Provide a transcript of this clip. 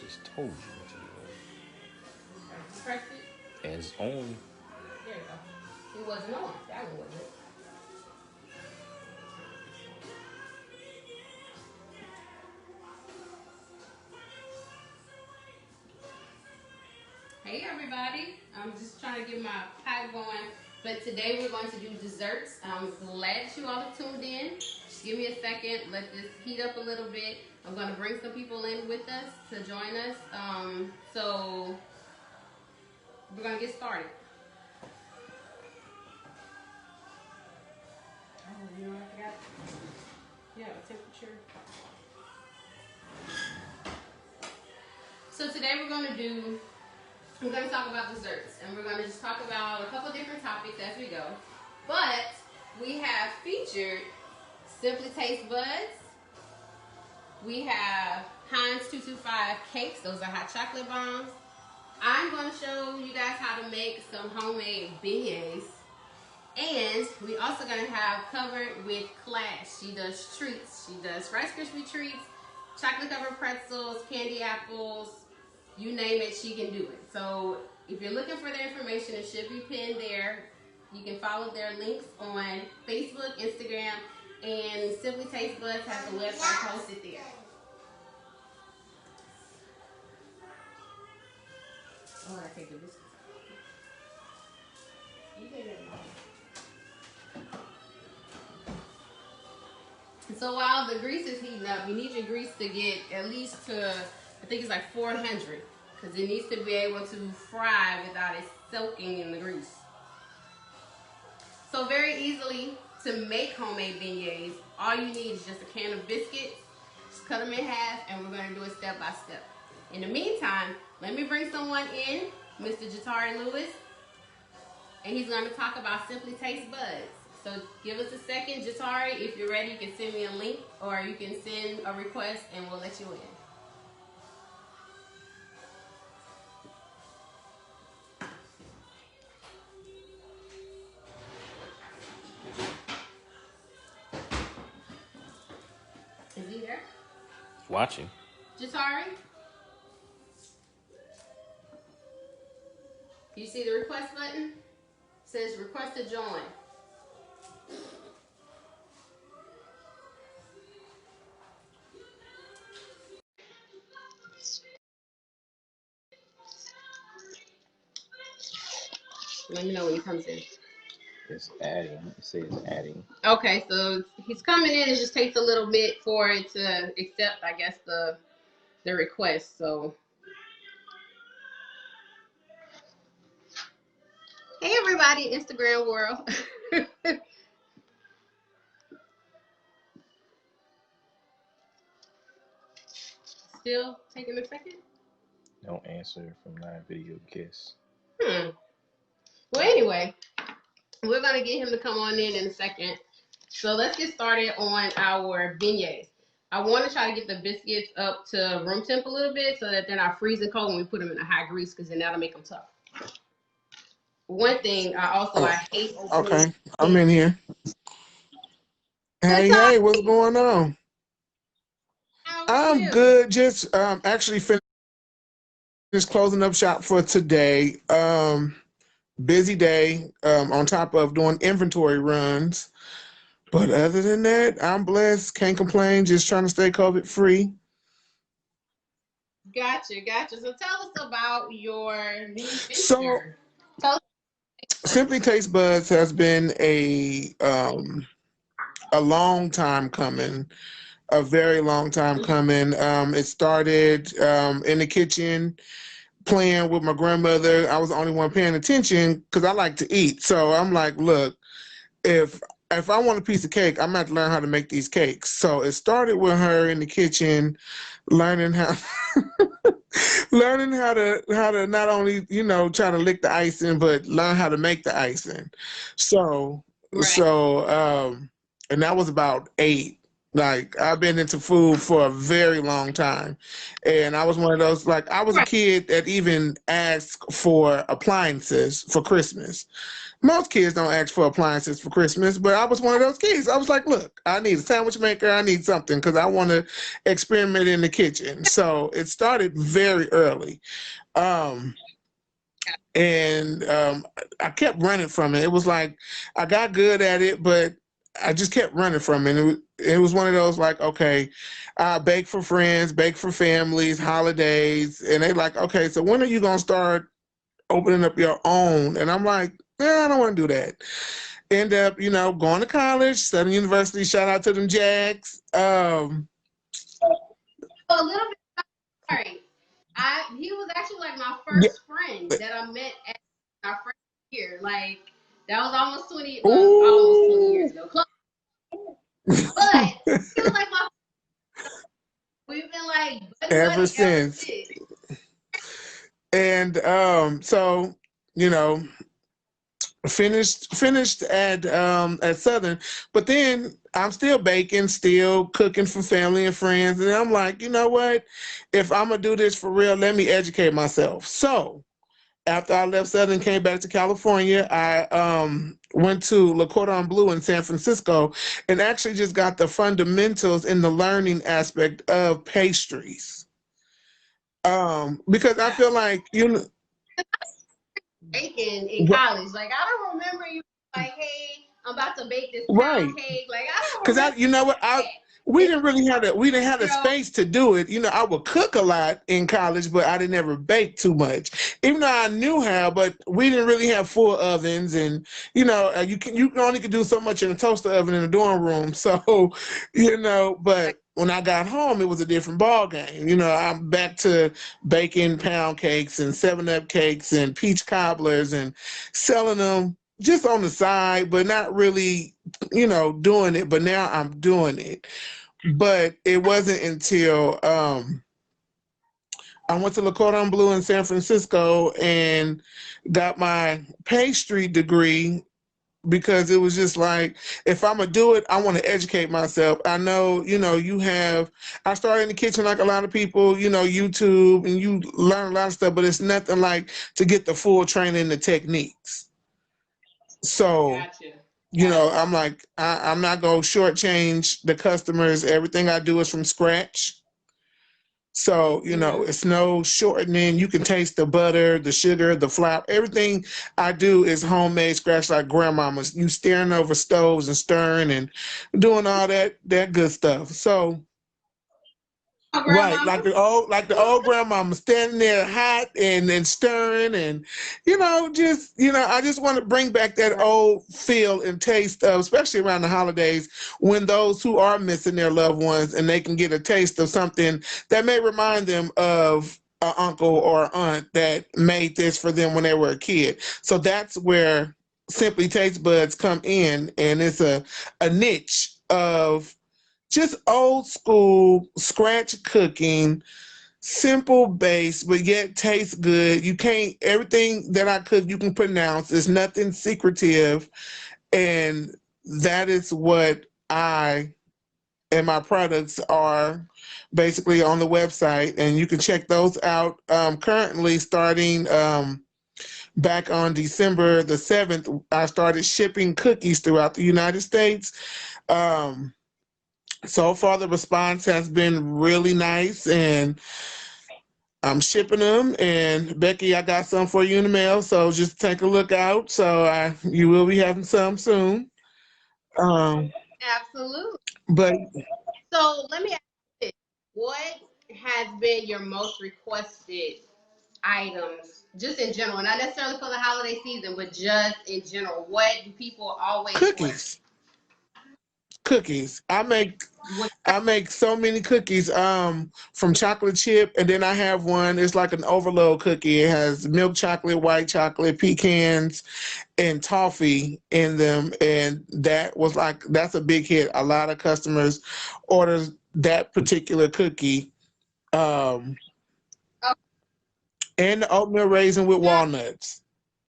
just told you what to do. Press it. And it's on. There you go. It wasn't on. That one wasn't. Hey everybody, I'm just trying to get my pie going, but today we're going to do desserts. I'm glad you all have tuned in. Just give me a second, let this heat up a little bit. I'm going to bring some people in with us to join us. So we're going to get started. Oh, you know what I forgot? Yeah, temperature. So today we're going to talk about desserts, and we're going to just talk about a couple different topics as we go. But we have featured Simply Taste Buds. We have Heinz 225 cakes. Those are hot chocolate bombs. I'm going to show you guys how to make some homemade beignets. And we also going to have covered with Clash. She does treats. She does Rice Krispie treats, chocolate covered pretzels, candy apples, you name it, she can do it. So if you're looking for the information, it should be pinned there. You can follow their links on Facebook, Instagram, and Simply Taste Buds has the website posted there. Oh, I take the biscuits out. You can get them. So while the grease is heating up, you need your grease to get at least to, I think it's like 400, because it needs to be able to fry without it soaking in the grease. So very easily to make homemade beignets, all you need is just a can of biscuits. Just cut them in half, and we're going to do it step by step. In the meantime, let me bring someone in, Mr. Jatari Lewis, and he's going to talk about Simply Taste Buds. So give us a second, Jatari. If you're ready, you can send me a link, or you can send a request, and we'll let you in. Is he there? Watching. Jatari? You see the request button? It says request to join. Let me know when he comes in. It's adding. It says adding. Okay, so he's coming in. It just takes a little bit for it to accept, I guess, the request. So, hey everybody, Instagram world. Still taking a second. Don't answer from live video guests. Well, anyway, we're gonna get him to come on in a second. So let's get started on our beignets. I want to try to get the biscuits up to room temp a little bit so that they're not freezing cold when we put them in a high grease, because then that'll make them tough. One thing I hate opening. Okay, I'm in here. Hey, what's going on? I'm good. Just actually finished closing up shop for today. Busy day. On top of doing inventory runs. But other than that, I'm blessed. Can't complain. Just trying to stay COVID free. Gotcha. So tell us about your new venture. So, Simply Taste Buds has been a long time coming, a very long time coming. It started in the kitchen, playing with my grandmother. I was the only one paying attention because I like to eat. So I'm like, look, if I want a piece of cake, I'm gonna have to learn how to make these cakes. So it started with her in the kitchen, learning how learning how to not only, try to lick the icing, but learn how to make the icing. So Right. and that was about 8. Like I've been into food for a very long time. And I was one of those, like I was a Right. kid that even asked for appliances for Christmas. Most kids don't ask for appliances for Christmas, but I was one of those kids. I was like, look, I need a sandwich maker, I need something because I want to experiment in the kitchen. So it started very early. Um and I kept running from it. It was like I got good at it, but I just kept running from it. It was one of those like, okay, I bake for friends, bake for families, holidays, and they like, okay, so when are you gonna start opening up your own? And I'm like, I don't want to do that. End up, going to college, Southern University. Shout out to them Jags. A little bit. Sorry. He was actually like my Yeah. first friend that I met at our first year. Like that was almost 20, well, almost 20 years Ooh. ago. But he was like my. We've been like Ever buddy ever since. since. And so, you know, finished at Southern, but then I'm still baking, still cooking for family and friends, and I'm like, you know what? If I'm gonna do this for real, let me educate myself. So after I left Southern, came back to California, I went to La Cordon Bleu in San Francisco, and actually just got the fundamentals in the learning aspect of pastries. Because I Yeah. feel like Baking in college. Like I don't remember you like, hey, I'm about to bake this pound right. cake. Like I don't Because remember you know what, that. we It, didn't really have we didn't have the you know, space to do it. I would cook a lot in college, but I didn't ever bake too much. Even though I knew how, but we didn't really have full ovens, and you only could do so much in a toaster oven in the dorm room. So, but when I got home, it was a different ball game. I'm back to baking pound cakes and 7-Up cakes and peach cobblers and selling them just on the side, but not really doing it, but now I'm doing it. But it wasn't until I went to Le Cordon Bleu in San Francisco and got my pastry degree, because it was just like, if I'm gonna do it, I want to educate myself. I know, I started in the kitchen like a lot of people, YouTube, and you learn a lot of stuff, but it's nothing like to get the full training, the techniques. So gotcha. I'm like, I'm not gonna shortchange the customers. Everything I do is from scratch. So, Mm-hmm. it's no shortening. You can taste the butter, the sugar, the flour. Everything I do is homemade, scratch like grandmama's. You staring over stoves and stirring and doing all that good stuff. So, My right, grandmama. like the old grandmama standing there hot and stirring, and I just want to bring back that old feel and taste of, especially around the holidays, when those who are missing their loved ones, and they can get a taste of something that may remind them of an uncle or aunt that made this for them when they were a kid. So that's where Simply Taste Buds come in, and it's a niche of just old school scratch cooking, simple base, but yet tastes good. You can't, everything that I cook, you can pronounce. There's nothing secretive. And that is what I and my products are basically on the website. And you can check those out. Currently, starting back on December the 7th, I started shipping cookies throughout the United States. Um, So far, the response has been really nice, and I'm shipping them. And Becky, I got some for you in the mail, so just take a look out. So you will be having some soon. Um, Absolutely. but So let me ask you this. What has been your most requested items, just in general, not necessarily for the holiday season, but just in general? What do people always request? cookies, cookies. What? I make so many cookies from chocolate chip, and then I have one. It's like an overload cookie. It has milk chocolate, white chocolate, pecans, and toffee in them, and that's a big hit. A lot of customers order that particular cookie, um, Oh, and the oatmeal raisin with yeah. walnuts.